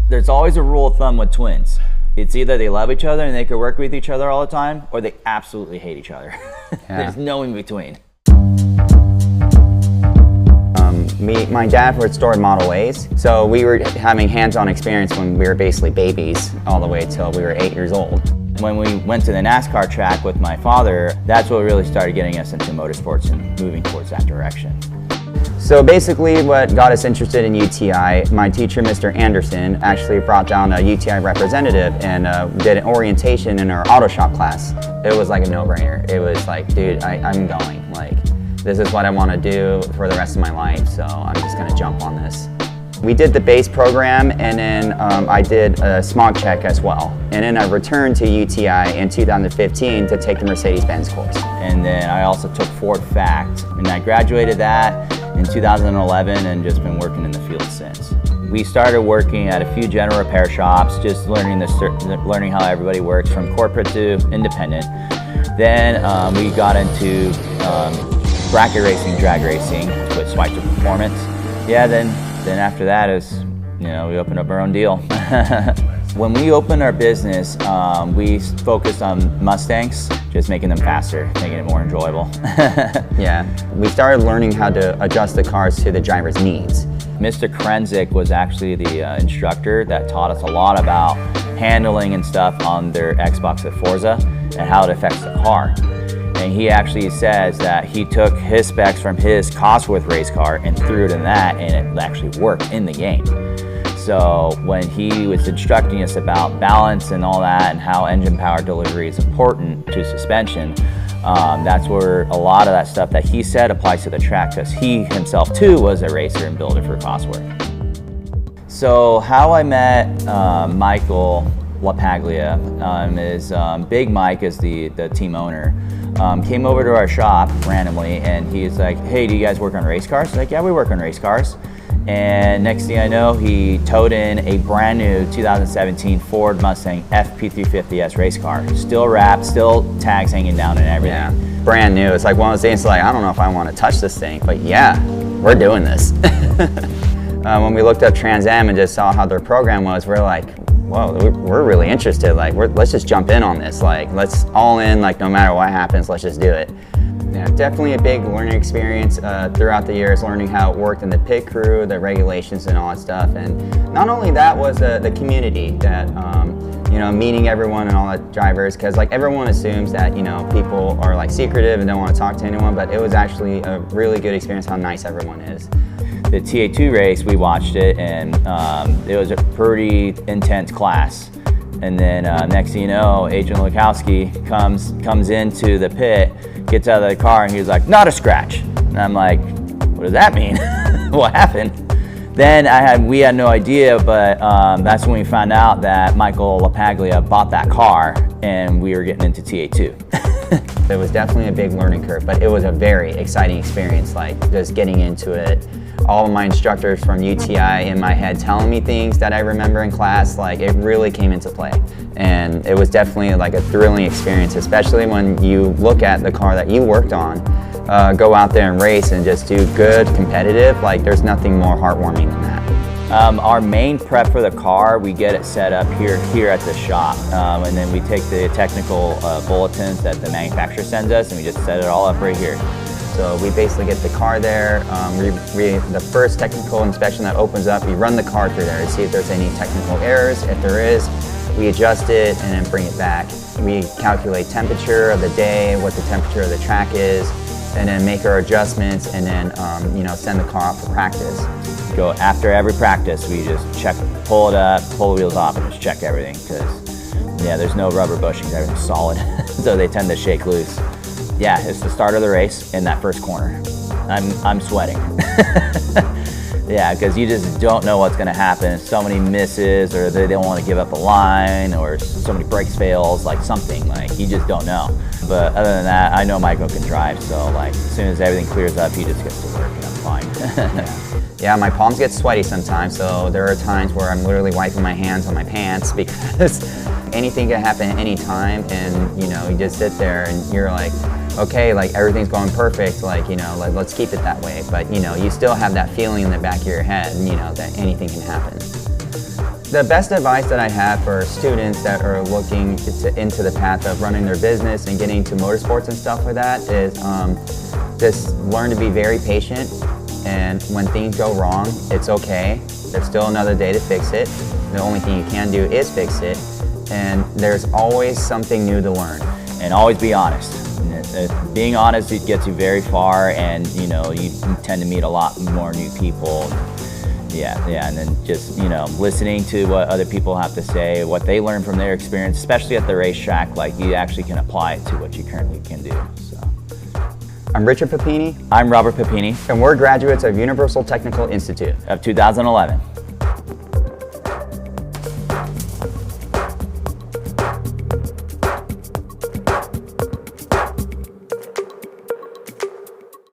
There's always a rule of thumb with twins. It's either they love each other and they can work with each other all the time, or they absolutely hate each other. There's no in between. My dad restored Model A's, so we were having hands-on experience when we were basically babies all the way till we were 8 years old. When we went to the NASCAR track with my father, that's what really started getting us into motorsports and moving towards that direction. So basically what got us interested in UTI, my teacher, Mr. Anderson, actually brought down a UTI representative and did an orientation in our auto shop class. It was like a no-brainer. It was like, dude, I'm going. Like, this is what I want to do for the rest of my life, so I'm just going to jump on this. We did the base program, and then I did a smog check as well. And then I returned to UTI in 2015 to take the Mercedes-Benz course. And then I also took Ford Fact, and I graduated that in 2011 and just been working in the field since. We started working at a few general repair shops, just learning how everybody works from corporate to independent. Then we got into bracket racing, drag racing with Schweitzer Performance. Yeah, then after that is, we opened up our own deal. When we opened our business, we focused on Mustangs, just making them faster, making it more enjoyable. Yeah, we started learning how to adjust the cars to the driver's needs. Mr. Krenzik was actually the instructor that taught us a lot about handling and stuff on their Xbox at Forza and how it affects the car. And he actually says that he took his specs from his Cosworth race car and threw it in that, and it actually worked in the game. So when he was instructing us about balance and all that and how engine power delivery is important to suspension, that's where a lot of that stuff that he said applies to the track, because he himself too was a racer and builder for Cosworth. So how I met Michael LaPaglia is Big Mike is the team owner. Came over to our shop randomly, and he's like, hey, do you guys work on race cars? Like, yeah, we work on race cars. And next thing I know, he towed in a brand new 2017 Ford Mustang FP350S race car. Still wrapped, still tags hanging down and everything. Yeah, brand new. It's like one of those things like, I don't know if I want to touch this thing, but yeah, we're doing this. When we looked up Trans Am and just saw how their program was, we're like, whoa, we're really interested. Like, let's just jump in on this. Like, let's all in, like, no matter what happens, let's just do it. Yeah, definitely a big learning experience throughout the years, learning how it worked in the pit crew, the regulations and all that stuff. And not only that was the community that, meeting everyone and all the drivers, because like everyone assumes that, people are like secretive and don't want to talk to anyone, but it was actually a really good experience how nice everyone is. The TA2 race, we watched it, and it was a pretty intense class. And then next thing you know, Agent Lukowski comes into the pit, gets out of the car, and he was like, not a scratch. And I'm like, what does that mean? What happened? Then we had no idea, but that's when we found out that Michael LaPaglia bought that car, and we were getting into TA2. It was definitely a big learning curve, but it was a very exciting experience, like just getting into it. All of my instructors from UTI in my head telling me things that I remember in class, like it really came into play. And it was definitely like a thrilling experience, especially when you look at the car that you worked on, go out there and race and just do good competitive, like there's nothing more heartwarming than that. Our main prep for the car, we get it set up here at the shop, and then we take the technical bulletins that the manufacturer sends us, and we just set it all up right here. So we basically get the car there, the first technical inspection that opens up, we run the car through there to see if there's any technical errors. If there is, we adjust it and then bring it back. We calculate temperature of the day, what the temperature of the track is, and then make our adjustments, and then send the car out for practice. Go after every practice, we just check, pull it up, pull the wheels off, and just check everything, because there's no rubber bushings, everything's solid, so they tend to shake loose. Yeah, it's the start of the race in that first corner. I'm sweating. Yeah, because you just don't know what's going to happen. So many misses, or they don't want to give up a line, or so many brakes fails, like something, like you just don't know. But other than that, I know Michael can drive, so like as soon as everything clears up, he just gets to work and I'm fine. Yeah, my palms get sweaty sometimes, so there are times where I'm literally wiping my hands on my pants because anything can happen at any time, and you just sit there and you're like, okay, like everything's going perfect, like let's keep it that way. But you still have that feeling in the back of your head, that anything can happen. The best advice that I have for students that are looking into the path of running their business and getting into motorsports and stuff like that is just learn to be very patient, and when things go wrong, it's okay. There's still another day to fix it. The only thing you can do is fix it, and there's always something new to learn. And always be honest. Being honest, it gets you very far, and you tend to meet a lot more new people. Yeah, and then just, listening to what other people have to say, what they learn from their experience, especially at the racetrack, like you actually can apply it to what you currently can do. So. I'm Richard Papini. I'm Robert Papini. And we're graduates of Universal Technical Institute of 2011.